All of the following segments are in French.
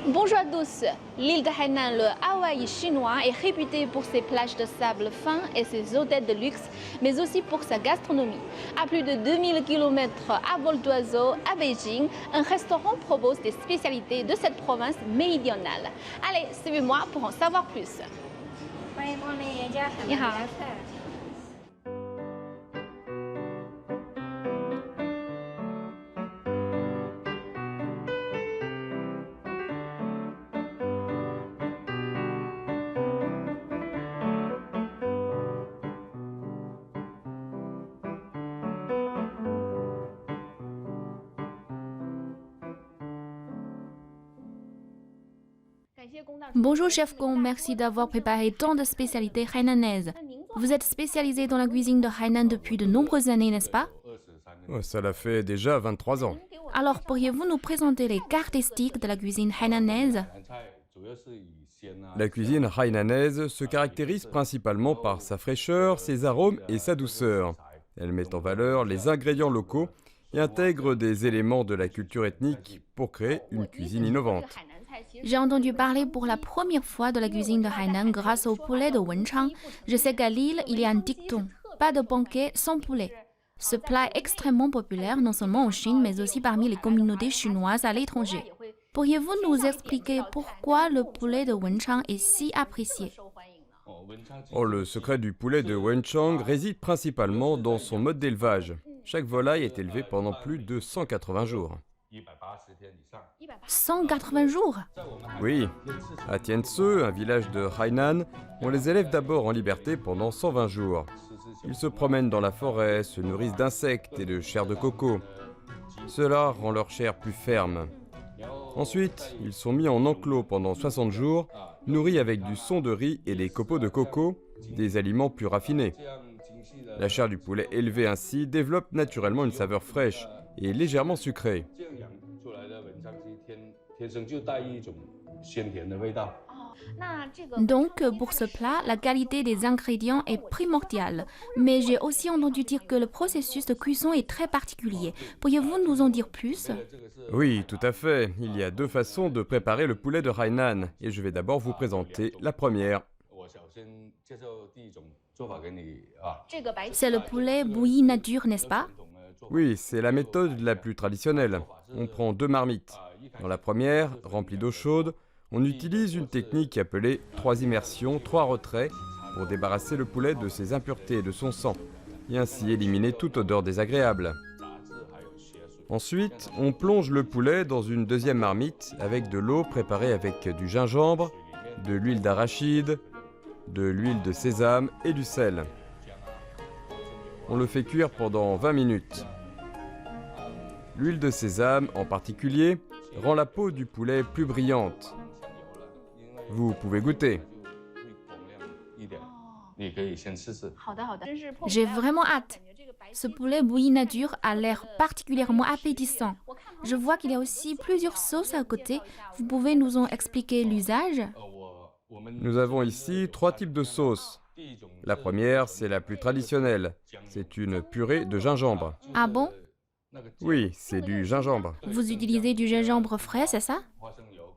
Bonjour à tous. L'île de Hainan, le Hawaï chinois, est réputée pour ses plages de sable fin et ses hôtels de luxe, mais aussi pour sa gastronomie. À plus de 2000 km à vol d'oiseau à Beijing, un restaurant propose des spécialités de cette province méridionale. Allez, suivez-moi pour en savoir plus. 欢迎光临严家海你好南凉菜。Bonjour chef Gong, merci d'avoir préparé tant de spécialités hainanaises. Vous êtes spécialisé dans la cuisine de Hainan depuis de nombreuses années, n'est-ce pas? Oh, ça l'a fait déjà 23 ans. Alors pourriez-vous nous présenter les caractéristiques de la cuisine hainanaise? La cuisine hainanaise se caractérise principalement par sa fraîcheur, ses arômes et sa douceur. Elle met en valeur les ingrédients locaux et intègre des éléments de la culture ethnique pour créer une cuisine innovante. J'ai entendu parler pour la première fois de la cuisine de Hainan grâce au poulet de Wenchang. Je sais qu'à Lille, il y a un dicton, pas de banquet sans poulet. Ce plat est extrêmement populaire non seulement en Chine, mais aussi parmi les communautés chinoises à l'étranger. Pourriez-vous nous expliquer pourquoi le poulet de Wenchang est si apprécié? Oh, le secret du poulet de Wenchang réside principalement dans son mode d'élevage. Chaque volaille est élevée pendant plus de 180 jours. 180 jours? Oui, à Tiance, un village de Hainan, on les élève d'abord en liberté pendant 120 jours. Ils se promènent dans la forêt, se nourrissent d'insectes et de chair de coco. Cela rend leur chair plus ferme. Ensuite, ils sont mis en enclos pendant 60 jours, nourris avec du son de riz et des copeaux de coco, des aliments plus raffinés. La chair du poulet élevée ainsi développe naturellement une saveur fraîche et légèrement sucrée. Donc, pour ce plat, la qualité des ingrédients est primordiale. Mais j'ai aussi entendu dire que le processus de cuisson est très particulier. Pourriez-vous nous en dire plus? Oui, tout à fait. Il y a deux façons de préparer le poulet de Hainan et je vais d'abord vous présenter la première. C'est le poulet bouilli nature, n'est-ce pas? Oui, c'est la méthode la plus traditionnelle. On prend deux marmites. Dans la première, remplie d'eau chaude, on utilise une technique appelée 3 immersions, 3 retraits pour débarrasser le poulet de ses impuretés et de son sang, et ainsi éliminer toute odeur désagréable. Ensuite, on plonge le poulet dans une deuxième marmite avec de l'eau préparée avec du gingembre, de l'huile d'arachide, de l'huile de sésame et du sel. On le fait cuire pendant 20 minutes. L'huile de sésame, en particulier, rend la peau du poulet plus brillante. Vous pouvez goûter. J'ai vraiment hâte. Ce poulet bouilli nature a l'air particulièrement appétissant. Je vois qu'il y a aussi plusieurs sauces à côté. Vous pouvez nous en expliquer l'usage? Nous avons ici 3 types de sauces. La première, c'est la plus traditionnelle. C'est une purée de gingembre. Ah bon? Oui, c'est du gingembre. Vous utilisez du gingembre frais, c'est ça?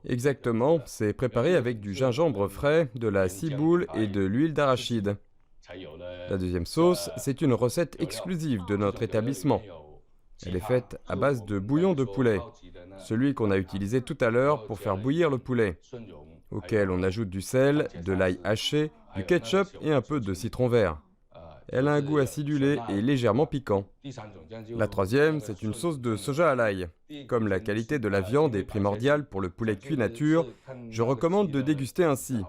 Exactement, c'est préparé avec du gingembre frais, de la ciboule et de l'huile d'arachide. La deuxième sauce, c'est une recette exclusive de notre établissement. Elle est faite à base de bouillon de poulet, celui qu'on a utilisé tout à l'heure pour faire bouillir le poulet, auquel on ajoute du sel, de l'ail haché, du ketchup et un peu de citron vert. Elle a un goût acidulé et légèrement piquant. La troisième, c'est une sauce de soja à l'ail. Comme la qualité de la viande est primordiale pour le poulet cuit nature, je recommande de déguster ainsi.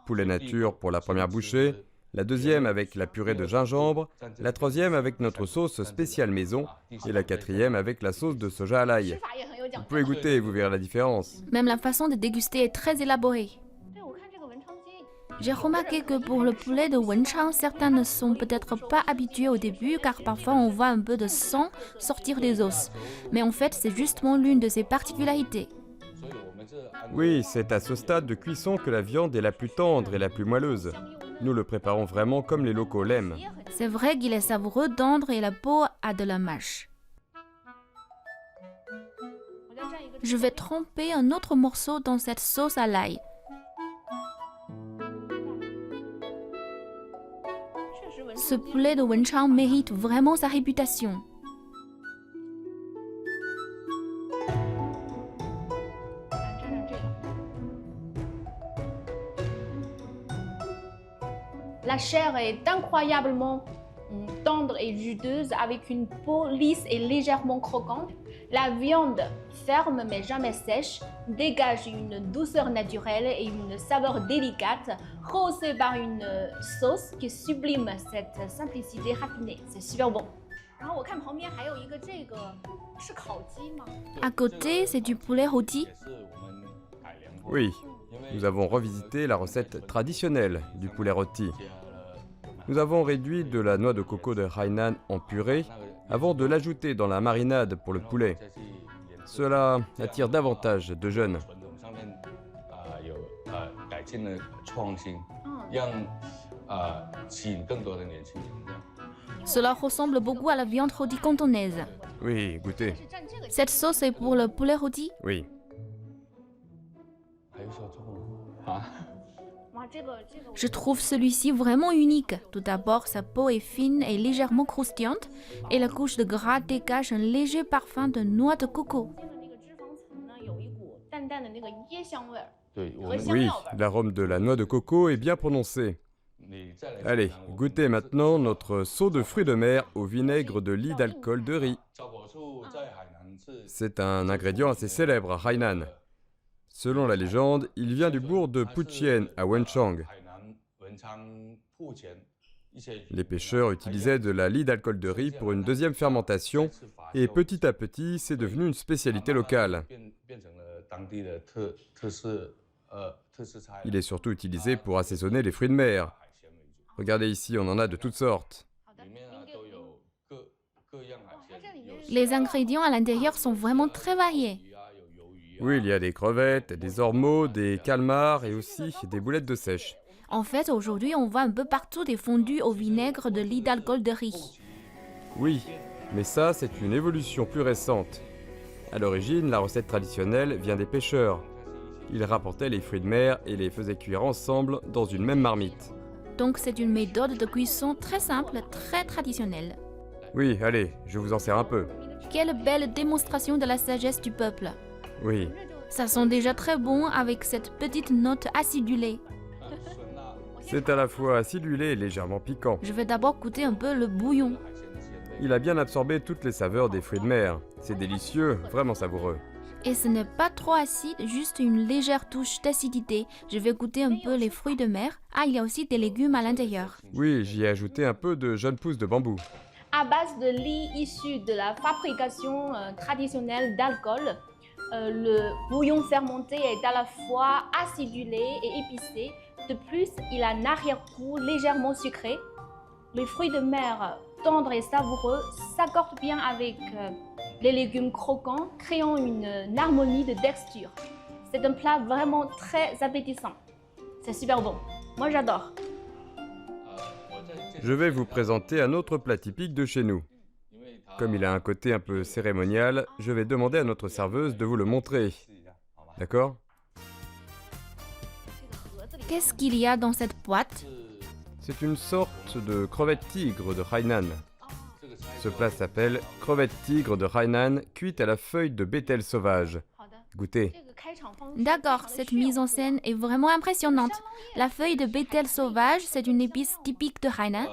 Poulet nature pour la première bouchée, la deuxième avec la purée de gingembre, la troisième avec notre sauce spéciale maison et la quatrième avec la sauce de soja à l'ail. Vous pouvez goûter et vous verrez la différence. Même la façon de déguster est très élaborée. J'ai remarqué que pour le poulet de Wenchang, certains ne sont peut-être pas habitués au début car parfois on voit un peu de sang sortir des os. Mais en fait, c'est justement l'une de ses particularités. Oui, c'est à ce stade de cuisson que la viande est la plus tendre et la plus moelleuse. Nous le préparons vraiment comme les locaux l'aiment. C'est vrai qu'il est savoureux, tendre et la peau a de la mâche. Je vais tremper un autre morceau dans cette sauce à l'ail. Ce poulet de Wenchang mérite vraiment sa réputation. La chair est incroyablement tendre et juteuse avec une peau lisse et légèrement croquante. La viande, ferme mais jamais sèche, dégage une douceur naturelle et une saveur délicate, rehaussée par une sauce qui sublime cette simplicité raffinée. C'est super bon. À côté, c'est du poulet rôti. Oui, nous avons revisité la recette traditionnelle du poulet rôti. Nous avons réduit de la noix de coco de Hainan en purée avant de l'ajouter dans la marinade pour le poulet. Cela attire davantage de jeunes. Cela ressemble beaucoup à la viande rôtie cantonaise. Oui, goûtez. Cette sauce est pour le poulet rôti. Oui. Je trouve celui-ci vraiment unique. Tout d'abord, sa peau est fine et légèrement croustillante et la couche de gras dégage un léger parfum de noix de coco. Oui, l'arôme de la noix de coco est bien prononcé. Allez, goûtez maintenant notre seau de fruits de mer au vinaigre de lit d'alcool de riz. C'est un ingrédient assez célèbre à Hainan. Selon la légende, il vient du bourg de Puqian à Wenchang. Les pêcheurs utilisaient de la lie d'alcool de riz pour une deuxième fermentation et petit à petit, c'est devenu une spécialité locale. Il est surtout utilisé pour assaisonner les fruits de mer. Regardez ici, on en a de toutes sortes. Les ingrédients à l'intérieur sont vraiment très variés. Oui, il y a des crevettes, des ormeaux, des calmars et aussi des boulettes de sèche. En fait, aujourd'hui, on voit un peu partout des fondus au vinaigre de lit d'alcool de riz. Oui, mais ça, c'est une évolution plus récente. À l'origine, la recette traditionnelle vient des pêcheurs. Ils rapportaient les fruits de mer et les faisaient cuire ensemble dans une même marmite. Donc c'est une méthode de cuisson très simple, très traditionnelle. Oui, allez, je vous en sers un peu. Quelle belle démonstration de la sagesse du peuple. Oui, Ça sent déjà très bon avec cette petite note acidulée. c'est à la fois acidulé et légèrement piquant. Je vais d'abord goûter un peu le bouillon. Il a bien absorbé toutes les saveurs des fruits de mer. C'est délicieux, vraiment savoureux. Et ce n'est pas trop acide, juste une légère touche d'acidité. Je vais goûter un peu les fruits de mer. Ah, il y a aussi des légumes à l'intérieur. Oui, j'y ai ajouté un peu de jeunes pousses de bambou. À base de lit issu de la fabrication traditionnelle d'alcool, le bouillon fermenté est à la fois acidulé et épicé. De plus, il a un arrière-goût légèrement sucré. Les fruits de mer tendres et savoureux s'accordent bien avec les légumes croquants, créant une harmonie de texture. C'est un plat vraiment très appétissant. C'est super bon. Moi, j'adore. Je vais vous présenter un autre plat typique de chez nous. Comme il a un côté un peu cérémonial, je vais demander à notre serveuse de vous le montrer. D'accord ? Qu'est-ce qu'il y a dans cette boîte? C'est une sorte de crevette tigre de Hainan. Ce plat s'appelle crevette tigre de Hainan cuite à la feuille de bétel sauvage. Goûtez. D'accord, cette mise en scène est vraiment impressionnante. La feuille de bétel sauvage, c'est une épice typique de Hainan.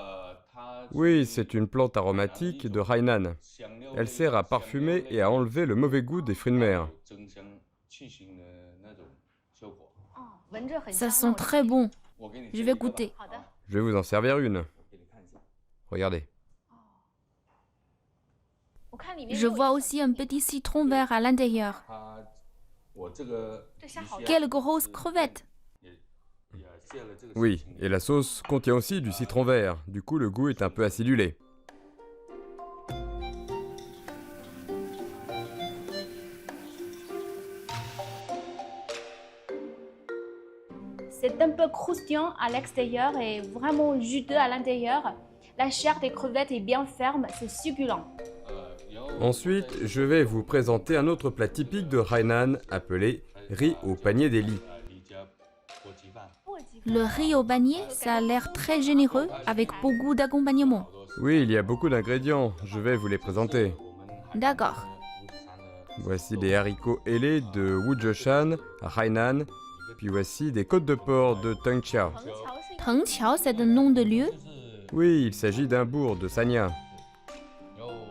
Oui, c'est une plante aromatique de Hainan. Elle sert à parfumer et à enlever le mauvais goût des fruits de mer. Ça sent très bon. Je vais goûter. Je vais vous en servir une. Regardez. Je vois aussi un petit citron vert à l'intérieur. Quelle grosse crevette! Oui, et la sauce contient aussi du citron vert. Du coup, le goût est un peu acidulé. C'est un peu croustillant à l'extérieur et vraiment juteux à l'intérieur. La chair des crevettes est bien ferme, c'est succulent. Ensuite, je vais vous présenter un autre plat typique de Hainan appelé riz au panier des lits. Le riz au panier, ça a l'air très généreux avec beaucoup d'accompagnement. Oui, il y a beaucoup d'ingrédients, je vais vous les présenter. D'accord. Voici des haricots ailés de Wuzheshan à Hainan, puis voici des côtes de porc de Tengqiao. Tengqiao, c'est un nom de lieu. Oui, il s'agit d'un bourg de Sanya.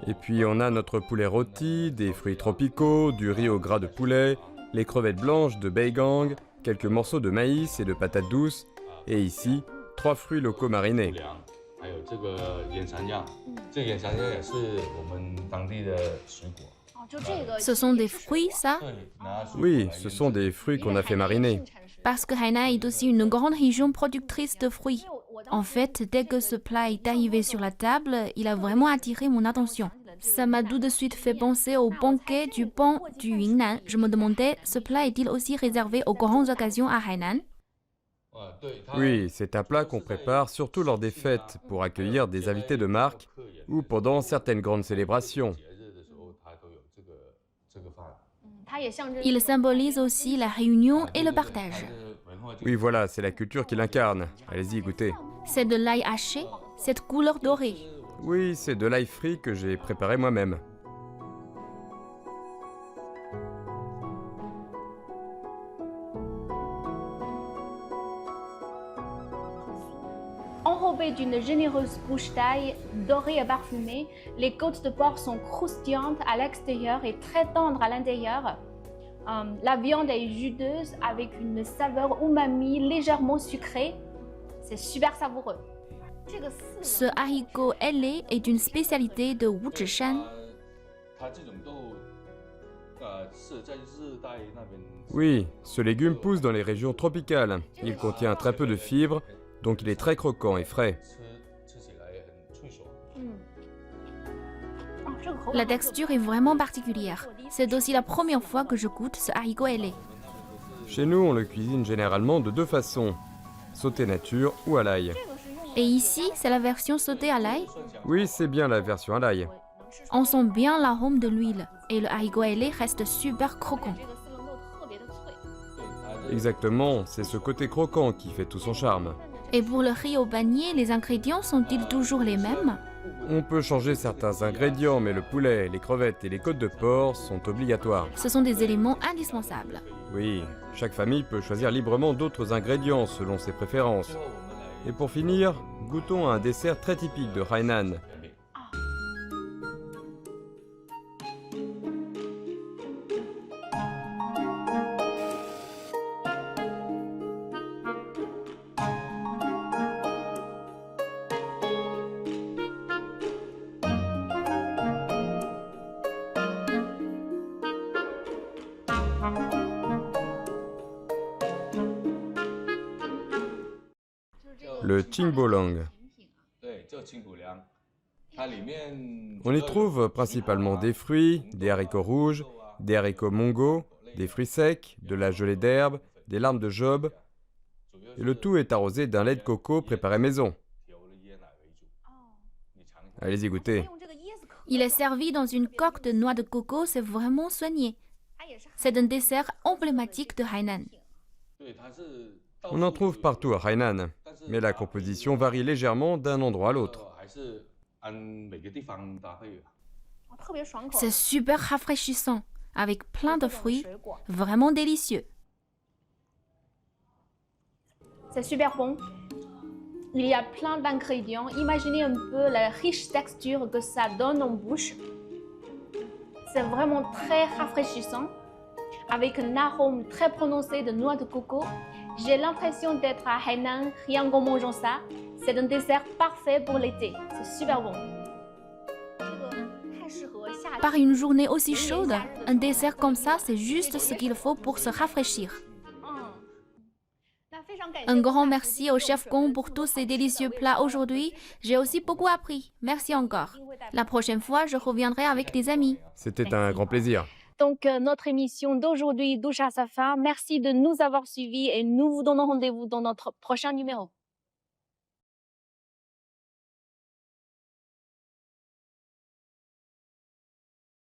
Et puis on a notre poulet rôti, des fruits tropicaux, du riz au gras de poulet, les crevettes blanches de Beigang, quelques morceaux de maïs et de patates douces, et ici, 3 fruits locaux marinés. Ce sont des fruits, ça? Oui, ce sont des fruits qu'on a fait mariner. Parce que Hainan est aussi une grande région productrice de fruits. En fait, dès que ce plat est arrivé sur la table, il a vraiment attiré mon attention. Ça m'a tout de suite fait penser au banquet du pont du Yunnan. Je me demandais, ce plat est-il aussi réservé aux grandes occasions à Hainan? Oui, c'est un plat qu'on prépare surtout lors des fêtes pour accueillir des invités de marque ou pendant certaines grandes célébrations. Il symbolise aussi la réunion et le partage. Oui, voilà, c'est la culture qui l'incarne. Allez-y, goûtez. C'est de l'ail haché, cette couleur dorée. Oui, c'est de l'ail frit que j'ai préparé moi-même. Enrobées d'une généreuse couche d'ail dorée et parfumée, les côtes de porc sont croustillantes à l'extérieur et très tendres à l'intérieur. La viande est juteuse avec une saveur umami légèrement sucrée. C'est super savoureux. Ce haricot ailé est une spécialité de Wuzheshan. Oui, ce légume pousse dans les régions tropicales. Il contient très peu de fibres, donc il est très croquant et frais. La texture est vraiment particulière. C'est aussi la première fois que je goûte ce haricot ailé. Chez nous, on le cuisine généralement de 2 façons, sauté nature ou à l'ail. Et ici, c'est la version sautée à l'ail. Oui, c'est bien la version à l'ail. On sent bien l'arôme de l'huile et le haricot ailé reste super croquant. Exactement, c'est ce côté croquant qui fait tout son charme. Et pour le riz au panier, les ingrédients sont-ils toujours les mêmes? On peut changer certains ingrédients, mais le poulet, les crevettes et les côtes de porc sont obligatoires. Ce sont des éléments indispensables. Oui, chaque famille peut choisir librement d'autres ingrédients selon ses préférences. Et pour finir, goûtons à un dessert très typique de Hainan. Le Qingbolang. On y trouve principalement des fruits, des haricots rouges, des haricots mongo, des fruits secs, de la gelée d'herbe, des larmes de job, et le tout est arrosé d'un lait de coco préparé maison. Allez-y goûter. Il est servi dans une coque de noix de coco, c'est vraiment soigné. C'est un dessert emblématique de Hainan. On en trouve partout à Hainan, mais la composition varie légèrement d'un endroit à l'autre. C'est super rafraîchissant, avec plein de fruits, vraiment délicieux. C'est super bon. Il y a plein d'ingrédients. Imaginez un peu la riche texture que ça donne en bouche. C'est vraiment très rafraîchissant, avec un arôme très prononcé de noix de coco. J'ai l'impression d'être à Hainan rien qu'en mangeant ça. C'est un dessert parfait pour l'été. C'est super bon. Par une journée aussi chaude, un dessert comme ça, c'est juste ce qu'il faut pour se rafraîchir. Un grand merci au chef Gong pour tous ces délicieux plats aujourd'hui. J'ai aussi beaucoup appris. Merci encore. La prochaine fois, je reviendrai avec des amis. C'était un grand plaisir. Donc, notre émission d'aujourd'hui touche à sa fin. Merci de nous avoir suivis et nous vous donnons rendez-vous dans notre prochain numéro.